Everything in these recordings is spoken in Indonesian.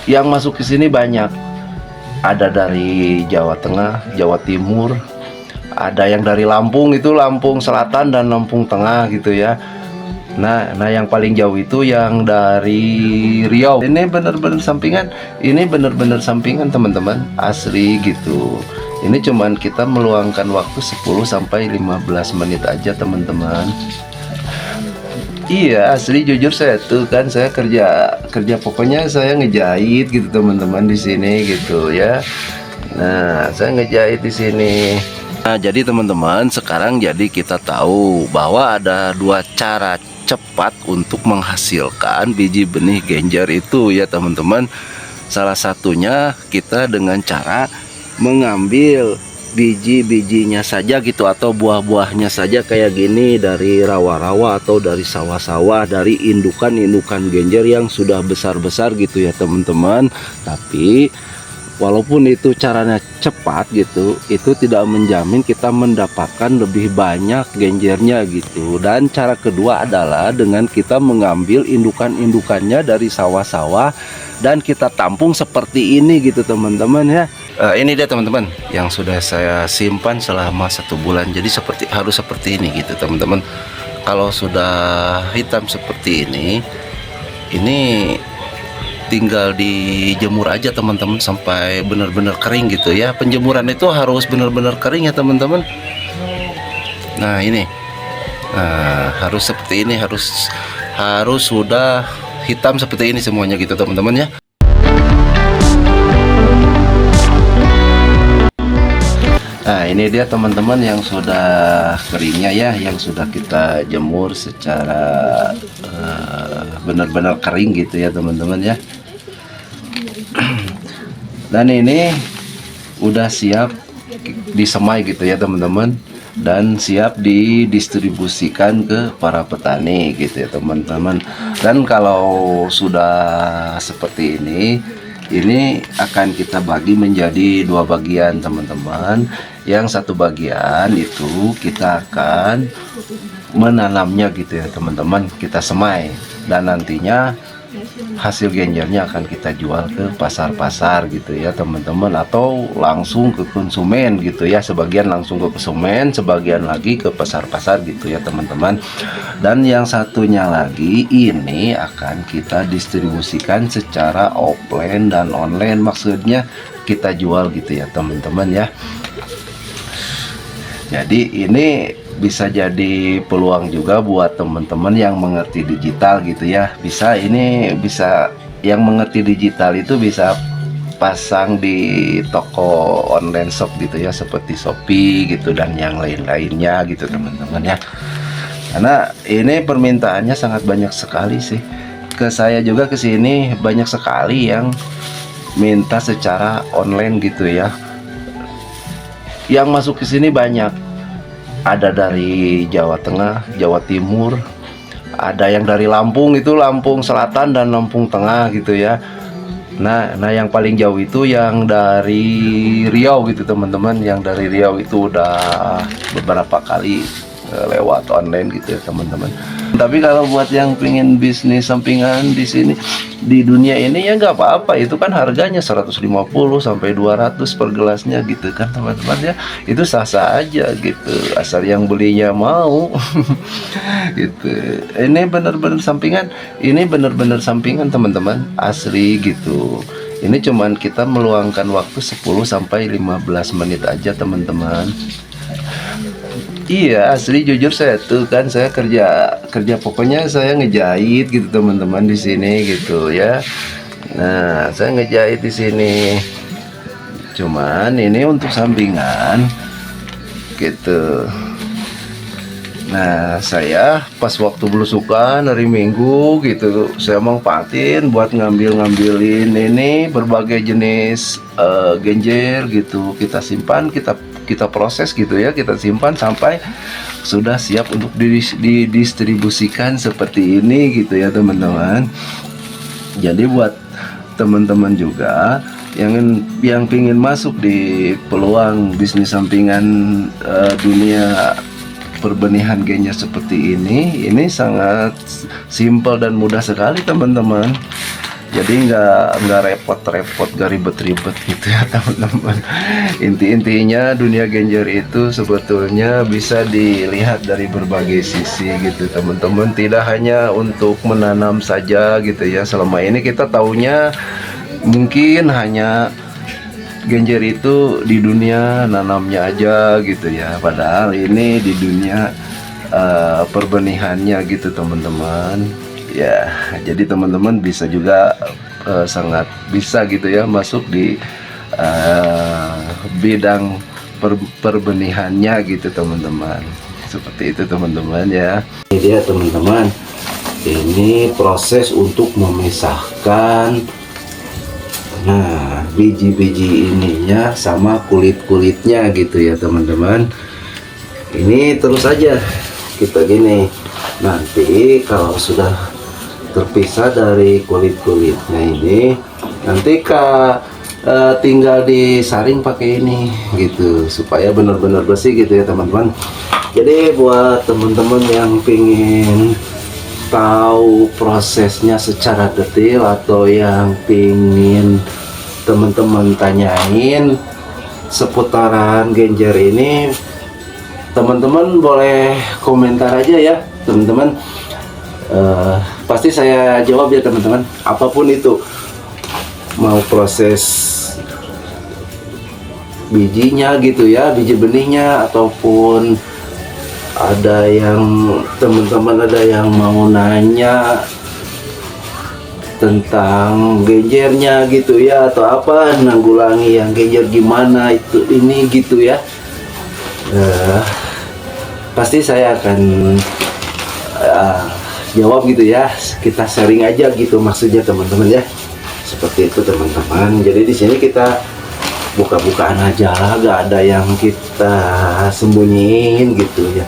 Yang masuk ke sini banyak, ada dari Jawa Tengah, Jawa Timur, ada yang dari Lampung, itu Lampung Selatan dan Lampung Tengah gitu ya. Nah, yang paling jauh itu yang dari Riau. Ini bener-bener sampingan, teman-teman, asli gitu. Ini cuman kita meluangkan waktu 10 sampai 15 menit aja teman-teman. Iya, asli jujur saya tuh kan saya kerja kerja pokoknya saya ngejahit gitu teman-teman di sini gitu ya. Nah, saya ngejahit di sini. Nah, jadi teman-teman, sekarang jadi kita tahu bahwa ada dua cara cepat untuk menghasilkan biji benih genjer itu ya teman-teman. Salah satunya kita dengan cara mengambil biji-bijinya saja gitu, atau buah-buahnya saja kayak gini dari rawa-rawa atau dari sawah-sawah, dari indukan-indukan genjer yang sudah besar-besar gitu ya teman-teman. Tapi walaupun itu caranya cepat gitu, itu tidak menjamin kita mendapatkan lebih banyak genjernya gitu. Dan cara kedua adalah dengan kita mengambil indukan-indukannya dari sawah-sawah dan kita tampung seperti ini gitu teman-teman ya. Ini dia teman-teman yang sudah saya simpan selama 1 bulan. Jadi harus seperti ini gitu teman-teman. Kalau sudah hitam seperti ini tinggal dijemur aja teman-teman sampai benar-benar kering gitu ya. Penjemuran itu harus benar-benar kering ya teman-teman. Nah ini, harus seperti ini, harus sudah hitam seperti ini semuanya gitu teman-teman ya. Nah ini dia teman-teman yang sudah keringnya ya, yang sudah kita jemur secara benar-benar kering gitu ya teman-teman ya. Dan ini udah siap disemai gitu ya teman-teman, dan siap didistribusikan ke para petani gitu ya teman-teman. Dan kalau sudah seperti ini akan kita bagi menjadi 2 bagian teman-teman. Yang satu bagian itu kita akan menanamnya gitu ya teman-teman, kita semai, dan nantinya hasil genjernya akan kita jual ke pasar-pasar gitu ya teman-teman, atau langsung ke konsumen gitu ya. Sebagian langsung ke konsumen, sebagian lagi ke pasar-pasar gitu ya teman-teman. Dan yang satunya lagi ini akan kita distribusikan secara offline dan online, maksudnya kita jual gitu ya teman-teman ya. Jadi ini bisa jadi peluang juga buat teman-teman yang mengerti digital gitu ya. Bisa yang mengerti digital itu bisa pasang di toko online shop gitu ya, seperti Shopee gitu dan yang lain-lainnya gitu teman-teman ya. Karena ini permintaannya sangat banyak sekali sih. Ke saya juga ke sini banyak sekali yang minta secara online gitu ya. Yang masuk ke sini banyak, ada dari Jawa Tengah, Jawa Timur, ada yang dari Lampung, itu Lampung Selatan dan Lampung Tengah gitu ya. Nah, yang paling jauh itu yang dari Riau gitu teman-teman. Yang dari Riau itu udah beberapa kali lewat online gitu ya teman-teman. Tapi kalau buat yang pengen bisnis sampingan di sini, di dunia ini ya nggak apa-apa, itu kan harganya 150 sampai 200 per gelasnya gitu kan teman-teman ya. Itu sah-sah aja gitu, asal yang belinya mau. Gitu. Ini bener-bener sampingan teman-teman, asli gitu. Ini cuman kita meluangkan waktu 10 sampai 15 menit aja teman-teman. Iya, asli jujur saya tuh kan saya kerja pokoknya saya ngejahit gitu teman-teman di sini gitu ya. Nah, saya ngejahit di sini. Cuman ini untuk sampingan gitu. Nah, saya pas waktu belusukan hari Minggu gitu, saya manfaatin buat ngambilin ini berbagai jenis genjer gitu. Kita simpan, kita proses gitu ya, kita simpan sampai sudah siap untuk didistribusikan seperti ini gitu ya teman-teman. Jadi buat teman-teman juga yang pingin masuk di peluang bisnis sampingan dunia perbenihan genjer seperti ini sangat simpel dan mudah sekali teman-teman. Jadi nggak repot-repot, nggak ribet-ribet gitu ya teman-teman. Intinya dunia Genjer itu sebetulnya bisa dilihat dari berbagai sisi gitu teman-teman. Tidak hanya untuk menanam saja gitu ya. Selama ini kita taunya mungkin hanya Genjer itu di dunia nanamnya aja gitu ya. Padahal ini di dunia perbenihannya gitu teman-teman. Ya, jadi teman-teman bisa juga sangat bisa gitu ya masuk di bidang perbenihannya gitu teman-teman. Seperti itu teman-teman ya. Ini dia teman-teman. Ini proses untuk memisahkan biji-biji ininya sama kulit-kulitnya gitu ya teman-teman. Ini terus aja kita gini. Nanti kalau sudah terpisah dari kulit-kulitnya ini, nanti tinggal disaring pakai ini gitu supaya benar-benar bersih gitu ya teman-teman. Jadi buat teman-teman yang pingin tahu prosesnya secara detail atau yang pingin teman-teman tanyain seputaran Genjer ini, teman-teman boleh komentar aja ya teman-teman. Pasti saya jawab ya teman-teman, apapun itu, mau proses bijinya gitu ya, biji benihnya, ataupun ada yang teman-teman ada yang mau nanya tentang Genjernya gitu ya, atau apa nanggulangi yang Genjer gimana itu ini gitu ya, pasti saya akan jawab gitu ya. Kita sharing aja gitu maksudnya teman-teman ya, seperti itu teman-teman. Jadi di sini kita buka-bukaan aja, gak ada yang kita sembunyiin gitu ya.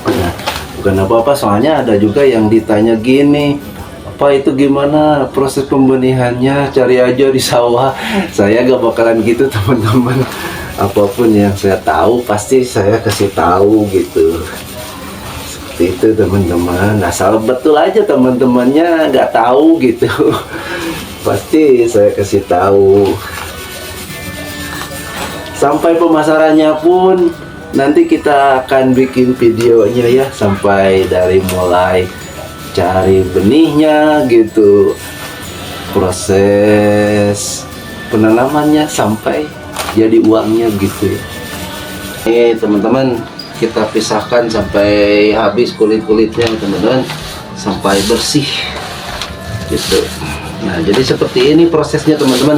Nah, bukan apa-apa, soalnya ada juga yang ditanya gini, apa itu gimana proses pembenihannya, cari aja di sawah. Saya gak bakalan gitu teman-teman. Apapun yang saya tahu pasti saya kasih tahu gitu. Itu teman-teman, asal betul aja teman-temannya nggak tahu gitu pasti saya kasih tahu. Sampai pemasarannya pun nanti kita akan bikin videonya ya, sampai dari mulai cari benihnya gitu, proses penanamannya sampai jadi uangnya gitu ya. Ini teman-teman, kita pisahkan sampai habis kulit-kulitnya teman-teman, sampai bersih gitu. Nah, jadi seperti ini prosesnya teman-teman.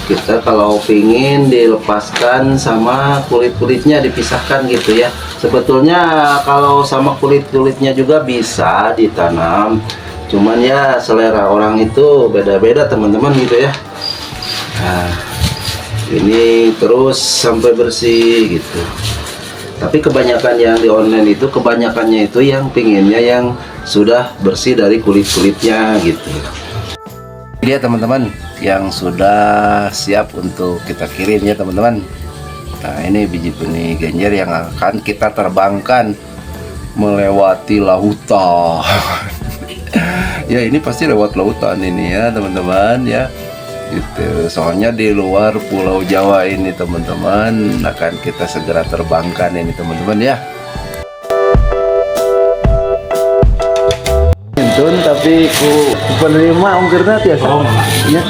Kita kalau pingin dilepaskan sama kulit-kulitnya, dipisahkan gitu ya. Sebetulnya kalau sama kulit-kulitnya juga bisa ditanam, cuman ya selera orang itu beda-beda teman-teman gitu ya. Nah, ini terus sampai bersih gitu. Tapi kebanyakan yang di online itu, kebanyakannya itu yang pinginnya yang sudah bersih dari kulit-kulitnya gitu. Dia teman-teman yang sudah siap untuk kita kirim ya teman-teman. Nah, ini biji benih Genjer yang akan kita terbangkan melewati lautan. Ya, ini pasti lewat lautan ini ya teman-teman ya. Gitu. Soalnya di luar Pulau Jawa ini teman-teman, akan kita segera terbangkan ini teman-teman ya. Entun tapi ku penerima ongkirnya tiasa. Oh, ya.